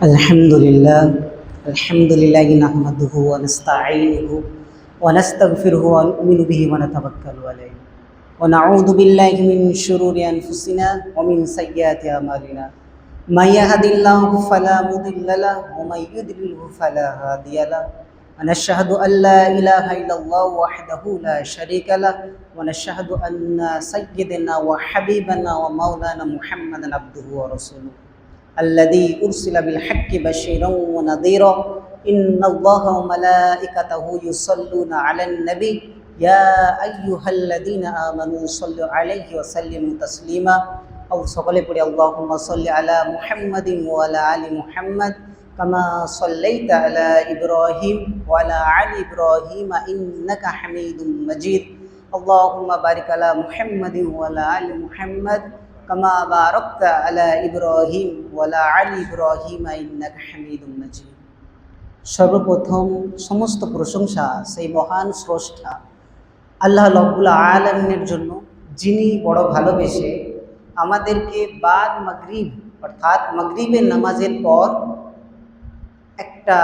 আলহামদুলিল্লাহ নাহমাদুহু ওয়া নাস্তাঈনুহু ওয়া নাস্তাগফিরুহু ওয়া নু'মিনু বিহি ওয়া নাতাওয়াক্কালু আলাইহি ওয়া নাউযু বিল্লাহি মিন শুরুরি আনফুসিনা ওয়া মিন সাইয়্যাতি আমালিনা মান ইয়াহদিল্লাহু ফালা মুদিল্লা লাহু ওয়া মান ইউদ্লিলহু ফালা হাদিয়া লাহু ওয়া নাশহাদু আল লা ইলাহা ইল্লাল্লাহু ওয়াহদাহু লা শারীকা লাহু ওয়া নাশহাদু আন্না সাইয়্যিদানা ওয়া হাবিবানা ওয়া মাওলানা মুহাম্মাদান আবদুহু ওয়া রাসূলুহু الذي أرسل بالحق بشيرا ونذيرا إن الله وملائكته يصلون على النبي يا أيها الذين آمنوا صلوا عليه وسلموا تسليما أو سقل اللهم صل على محمد وعلى آل محمد كما صليت على إبراهيم وعلى آل إبراهيم إنك حميد مجيد اللهم بارك على محمد وعلى آل محمد কামা বারাকতা আলা ইব্রাহিম ওয়া আলা আলি ইব্রাহিম ইন্নাকা হামিদুম মাজিদ। সর্বপ্রথম সমস্ত প্রশংসা সেই মহান স্রষ্টা আল্লাহ রাব্বুল আলামিনের জন্য, যিনি বড় ভালোবেসে আমাদেরকে বাদ মাগরিব অর্থাৎ মাগরিবের নামাজের পর একটা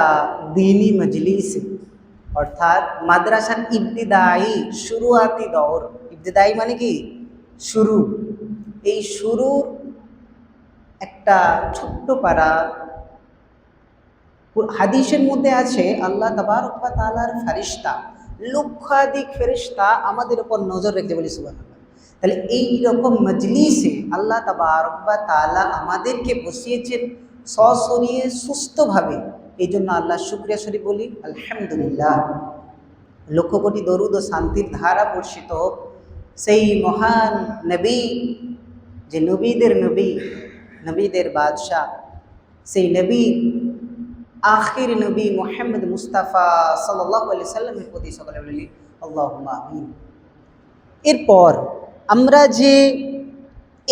দ্বীনি মজলিসে অর্থাৎ মাদ্রাসার ইবতিদায়ী শুরুয়াতি দৌর, ইবতিদায়ী মানে কি শুরু, এই শুরুর একটা ছোট্ট পারা হাদিসের মধ্যে আছে আল্লাহ তাবারক ওয়া তাআলার ফেরেশতা, লক্ষাধিক ফেরেশতা আমাদের উপর নজর রেখে, বলি সুবহানাল্লাহ। তাহলে এই রকম মজলিসে আল্লাহ তাবারক ওয়া তাআলা আমাদেরকে বসিয়েছেন সশরীরে সুস্থভাবে, এই জন্য আল্লাহ শুকরিয়া শরীফ বলি আলহামদুলিল্লাহ। লক্ষ কোটি দরুদ ও শান্তির ধারা বর্ষিত হোক সেই মহান নবী, যে নবীদের নবী, নবীদের বাদশাহ, সেই নবী আখির নবী মুহাম্মদ মুস্তাফা সাল্লাল্লাহু আলাইহি সাল্লামের প্রতি সকলে বলি আল্লাহুম্মা আমিন। এরপর আমরা যে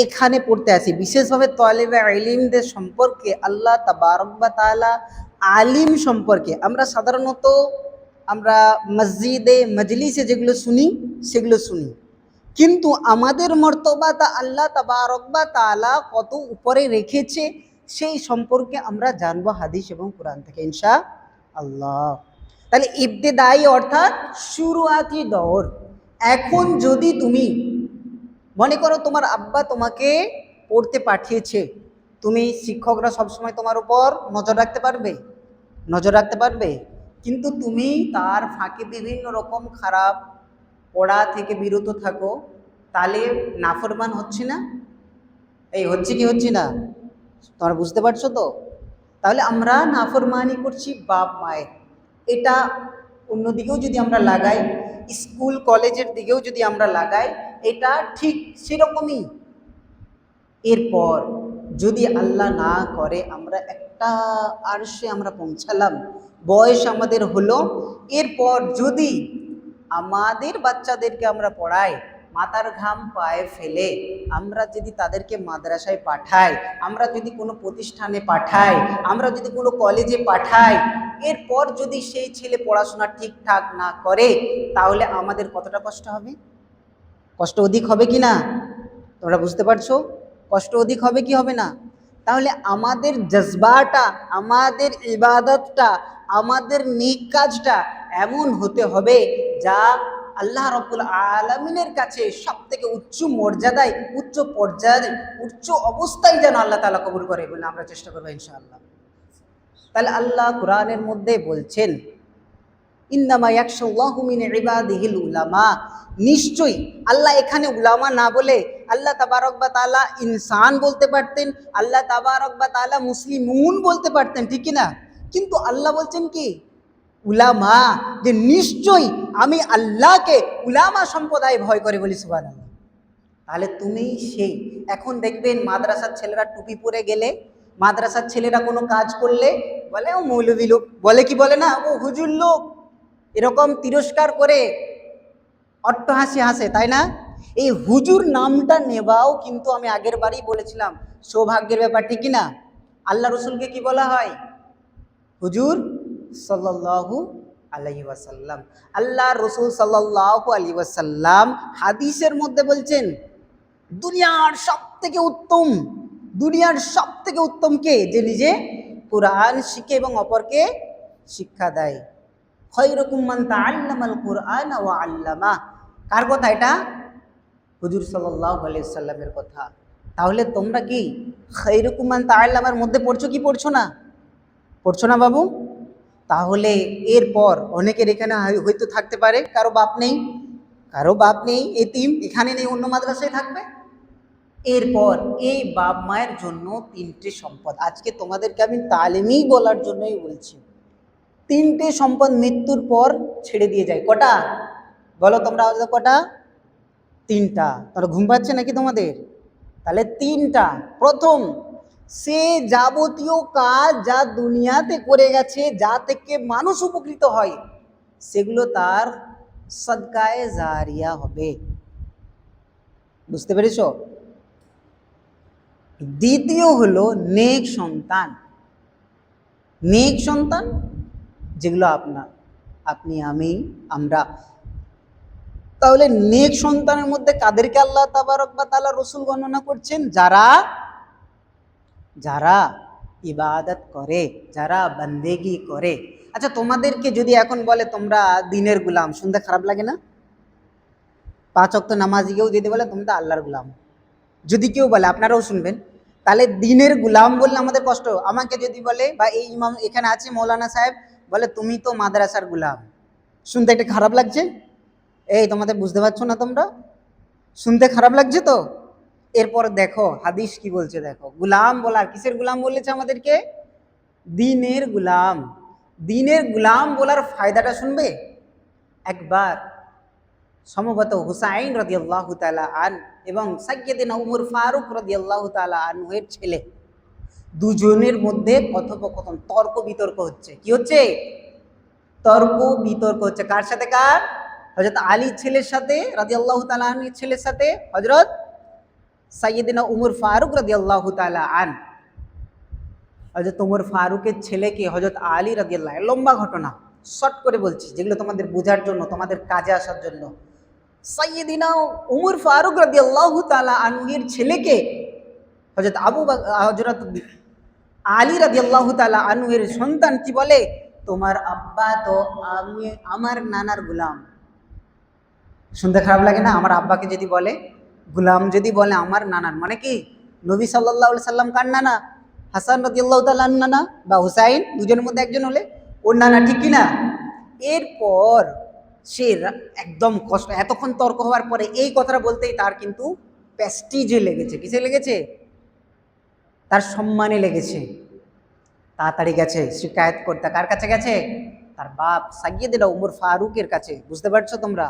এখানে পড়তে আসি, বিশেষভাবে তালেবে ইলমদের সম্পর্কে, আল্লাহ তাবারক ওয়া তাআলা আলিম সম্পর্কে আমরা সাধারণত আমরা মসজিদে মজলিসে যেগুলো শুনি সেগুলো শুনি, কিন্তু আমাদের মর্তবাটা আল্লাহ তাবারক ওয়া তাআলা কত উপরে রেখেছে সেই সম্পর্কে আমরা জানবো হাদিস এবং কোরআন থেকে ইনশাআল্লাহ। তাহলে ইবতিদায়ী অর্থাৎ শুরুয়াতি দৌর। এখন যদি তুমি মনে করো তোমার আব্বা তোমাকে পড়তে পাঠিয়েছে, তুমি শিক্ষকরা সবসময় তোমার উপর নজর রাখতে পারবে, নজর রাখতে পারবে, কিন্তু তুমি তার ফাঁকে বিভিন্ন রকম খারাপ পড়া থেকে বিরত থাকো, তাহলে নাফরমান হচ্ছে না? এই হচ্ছে কি হচ্ছে না? তোমরা বুঝতে পারছো তো? তাহলে আমরা নাফরমানি করছি বাপ মায়ের। এটা অন্যদিকেও যদি আমরা লাগাই, স্কুল কলেজের দিকেও যদি আমরা লাগাই, এটা ঠিক সেরকমই। এরপর যদি আল্লাহ না করে আমরা একটা আরশে আমরা পৌঁছালাম, বয়স আমাদের হলো, এরপর যদি আমাদের বাচ্চাদেরকে আমরা পড়াই, মাথার ঘাম পায়ে ফেলে আমরা যদি তাদেরকে মাদ্রাসায় পাঠাই, আমরা যদি কোনো প্রতিষ্ঠানে পাঠাই, আমরা যদি কোনো কলেজে পাঠাই, এরপর যদি সেই ছেলে পড়াশোনা ঠিকঠাক না করে, তাহলে আমাদের কতটা কষ্ট হবে? কষ্ট অধিক হবে কি না? তোমরা বুঝতে পারছো? কষ্ট অধিক হবে কি হবে না? তাহলে আমাদের জজবাটা, আমাদের ইবাদতটা, আমাদের নেক কাজটা এমন হতে হবে যা আল্লাহ রাব্বুল আলামিনের কাছে সব থেকে উচ্চ মর্যাদায়, উচ্চ পর্যায়ে, উচ্চ অবস্থায় যেন আল্লাহ তাআলা কবুল করে, বলে আমরা চেষ্টা করবো ইনশাআল্লাহ। তাহলে আল্লাহ কোরআনের মধ্যে বলছেন ইন্নামা ইয়াখশাল্লাহু মিন ইবাদিহিল উলামা, নিশ্চয়ই আল্লাহ এখানে উলামা না বলে আল্লাহ তাবারক ওয়া তাআলা ইনসান বলতে পারতেন, আল্লাহ তাবারক ওয়া তাআলা মুসলিমুন বলতে পারতেন, ঠিক কি না? কিন্তু আল্লাহ বলছেন কি উলামা, যে নিশ্চয়ই আমি আল্লাহকে উলামা সম্প্রদায় ভয় করে, বলি সুবহানাল্লাহ। তাহলে তুমি সেই, এখন দেখবেন মাদ্রাসার ছেলেরা টুপি পরে গেলে, মাদ্রাসার ছেলেরা কোনো কাজ করলে বলে ও মৌলবী লোক, বলে কি বলে না, ও হুজুর লোক, এরকম তিরস্কার করে অট্টহাসি হাসে, তাই না? এই হুজুর নামটা নেওয়াও কিন্তু আমি আগের বারই বলেছিলাম সৌভাগ্যের ব্যাপার, ঠিক কি না? আল্লাহ রসুলকে কি বলা হয়? হুজুর সাল্লাল্লাহু আলাইহি ওয়াসাল্লাম। আল্লাহ রসুল সাল্লাল্লাহু আলাইহি ওয়াসাল্লাম হাদিসের মধ্যে বলছেন, দুনিয়ার সব থেকে উত্তম, দুনিয়ার সব থেকে উত্তম কে? যে নিজে কোরআন শিখে এবং অপরকে শিক্ষা দেয়। খায়রুকুম মান তাআল্লামাল কুরআন ওয়া আল্লামা। কার কথা এটা? হুজুর সাল্লাল্লাহু আলাইহি ওয়াসাল্লামের কথা। তাহলে তোমরা কি খায়রুকুম মান তাআল্লামার মধ্যে পড়ছো কি পড়ছো না? পড়ছো না বাবু? তাহলে এরপর অনেকের এখানে হয়তো থাকতে পারে কারো বাপ নেই, কারো বাপ নেই, এতিম, এখানে নেই, অন্য মাদ্রাসায় থাকবে। এরপর এই বাপ মায়ের জন্য তিনটে সম্পদ, আজকে তোমাদেরকে আমি তালিমই বলার জন্যই বলছি। তিনটে সম্পদ মৃত্যুর পর ছেড়ে দিয়ে যায়। কটা বলো তোমরা? কটা? তিনটা। তোমরা ঘুম পাচ্ছে নাকি তোমাদের? তাহলে তিনটা। প্রথম, সে যাবতীয় কাজ যা দুনিয়াতে করে গেছে, যা থেকে মানুষ উপকৃত হয়, সেগুলো তার সদকায়ে জারিয়া হবে। বুঝতে পেরেছ? দ্বিতীয় হলো নেক সন্তান। নেক সন্তান যেগুলো আপনার, আপনি, আমি, আমরা। তাহলে নেক সন্তানের মধ্যে কাদেরকে আল্লাহ তাবারক ওয়া তাআলা রসুল গণনা করছেন? যারা যারা ইবাদত করে, যারা বন্দেগি করে। আচ্ছা, তোমাদেরকে যদি এখন বলে তোমরা দিনের গুলাম, শুনতে খারাপ লাগে না? 5 ওয়াক্ত নামাজিকেও যদি বলে তোমরা আল্লাহর গুলাম, যদি কেউ বলে, আপনারাও শুনবেন। তাহলে দিনের গুলাম বললে আমাদের কষ্ট। আমাকে যদি বলে, বা এই ইমাম এখানে আছে মৌলানা সাহেব, বলে তুমি তো মাদ্রাসার গুলাম, শুনতে একটা খারাপ লাগছে? এই তোমাদের বুঝতে পারছো না তোমরা? শুনতে খারাপ লাগছে তো? এরপর দেখো হাদিস কি বলছে, দেখো গুলাম বলার, কিসের গুলাম বলেছে আমাদেরকে? দিনের গুলাম। দিনের গুলাম বলার ফায়দাটা শুনবে একবার। সম্ভবত হুসাইন রাদিয়াল্লাহু তাআলা আন এবং সাইয়্যিদিনা উমর ফারুক রাদিয়াল্লাহু তাআলা আনহুর ছেলে, দুজনের মধ্যে কথোপকথন, তর্ক বিতর্ক হচ্ছে। কি হচ্ছে? তর্ক বিতর্ক হচ্ছে। কার সাথে কার? হযরত আলীর ছেলের সাথে রাদিয়াল্লাহু তাআলা আনহুর ছেলের সাথে হযরত সাইয়্যিদিনা উমর ফারুক রাদিয়াল্লাহু তাআলা আন। হযরত উমর ফারুকের ছেলেকে হযরত আলী রাদিয়াল্লাহু, লম্বা ঘটনা, শর্ট করে বলছি, যেগুলো তোমাদের বোঝার জন্য, তোমাদের কাজে আসার জন্য। সাইয়্যিদিনা উমর ফারুক রাদিয়াল্লাহু তাআলা আনহুর ছেলেকে হযরত হযরত আলী রাদিয়াল্লাহু তাআলা আনহুর সন্তান কি বলে? তোমার আব্বা তো আমার নানার গোলাম। শুনতে খারাপ লাগে না? আমার আব্বাকে যদি বলে গোলাম, যদি বলে আমার নানার, মানে কি? নবী সাল্লাল্লাহু আলাইহি সাল্লাম কার নানা? হাসান রাদিয়াল্লাহু তাআলা নানা, বা হুসাইন, দুজনের মধ্যে একজন হলে ওর নানা, ঠিক কি না? এরপর সে একদম কষ্ট, এতক্ষণ তর্ক হওয়ার পরে এই কথাটা বলতেই তার কিন্তু প্রেস্টিজে লেগেছে। কিসে লেগেছে? তার সম্মানে লেগেছে। তাড়াতাড়ি গেছে শিকায়ত করতে। কার কাছে গেছে? তার বাপ সাইয়্যিদিনা উমর ফারুকের কাছে। বুঝতে পারছো তোমরা?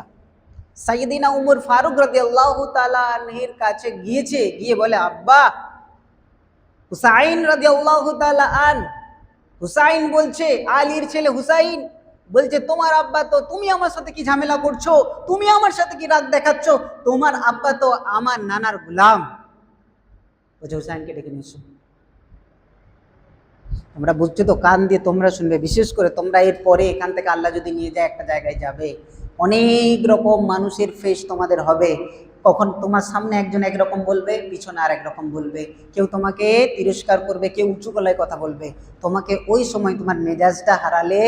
সাইয়্যিদিনা উমর ফারুক রাদিয়াল্লাহু তাআলা আনহুর কাছে গিয়েছে, গিয়ে বলে, আব্বা, হুসাইন রাদিয়াল্লাহু তাআলা আন, হুসাইন বলছে, আলীর ছেলে হুসাইন বলছে, তোমার আব্বা তো, তুমি আমার সাথে কি ঝামেলা করছো? তুমি আমার সাথে কি রাগ দেখাচ্ছ? তোমার আব্বা তো আমার নানার গোলাম। বলছে হুসাইনকে ডেকে নিয়ে এসো। তোমরা বুঝছো তো? কান দিয়ে তোমরা শুনবে, বিশেষ করে তোমরা এর পরে এখান থেকে আল্লাহ যদি নিয়ে যায় একটা জায়গায় যাবে, অনেক রকম মানুষের ফেস তোমাদের হবে। কখন তোমার সামনে একজন একরকম বলবে, পিছনে আর একরকম বলবে। কেউ তোমাকে তিরস্কার করবে, কেউ উঁচু গলায় কথা বলবে। তোমাকে ওই সময় তোমার মেজাজটা হারালে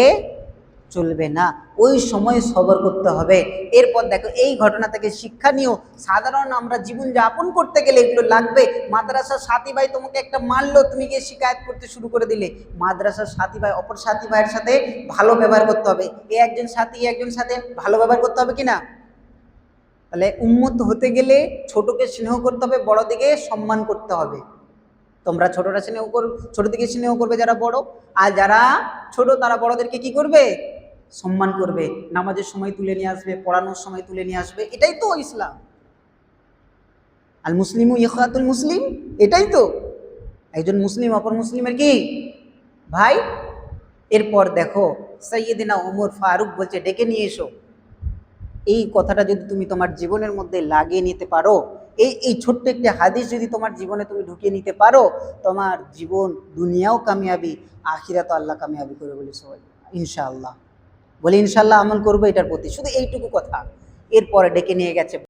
চলবে না, ওই সময় সবর করতে হবে। এরপর দেখো এই ঘটনা থেকে শিক্ষা নিয়েও, সাধারণ আমরা জীবন যাপন করতে গেলে এগুলো লাগবে। মাদ্রাসার সাথী ভাই তোমাকে একটা মারলো, তুমি গিয়ে শিকায়ত করতে শুরু করে দিলে, মাদ্রাসার সাথী ভাই অপর সাথী ভাইয়ের সাথে ভালো ব্যবহার করতে হবে। একজন সাথে ভালো ব্যবহার করতে হবে কিনা? তাহলে উম্মত হতে গেলে ছোটকে স্নেহ করতে হবে, বড়দিকে সম্মান করতে হবে। তোমরা ছোটরা স্নেহ ছোট দিকে স্নেহ করবে যারা বড়, আর যারা ছোট তারা বড়দেরকে কি করবে? সম্মান করবে। নামাজের সময় তুলে নিয়ে আসবে, পড়ানোর সময় তুলে নিয়ে আসবে। এটাই তো ইসলাম। আল মুসলিমু ইখওয়াতুল মুসলিম, এটাই তো। একজন মুসলিম অপর মুসলিমের কি ভাই। এরপর দেখো সাইয়্যিদিনা ওমর ফারুক বলছে, ডেকে নিয়ে এসো। এই কথাটা যদি তুমি তোমার জীবনের মধ্যে লাগিয়ে নিতে পারো, এই ছোট্ট একটি হাদিস যদি তোমার জীবনে তুমি ঢুকিয়ে নিতে পারো, তোমার জীবন দুনিয়াও কামিয়াবি, আখিরাতও আল্লাহ কামিয়াবি করে বলি সবাই ইনশাআল্লাহ। বলি ইনশাল্লাহ আমল করবো এটার প্রতি, শুধু এইটুকু কথা। এরপরে ডেকে নিয়ে গেছে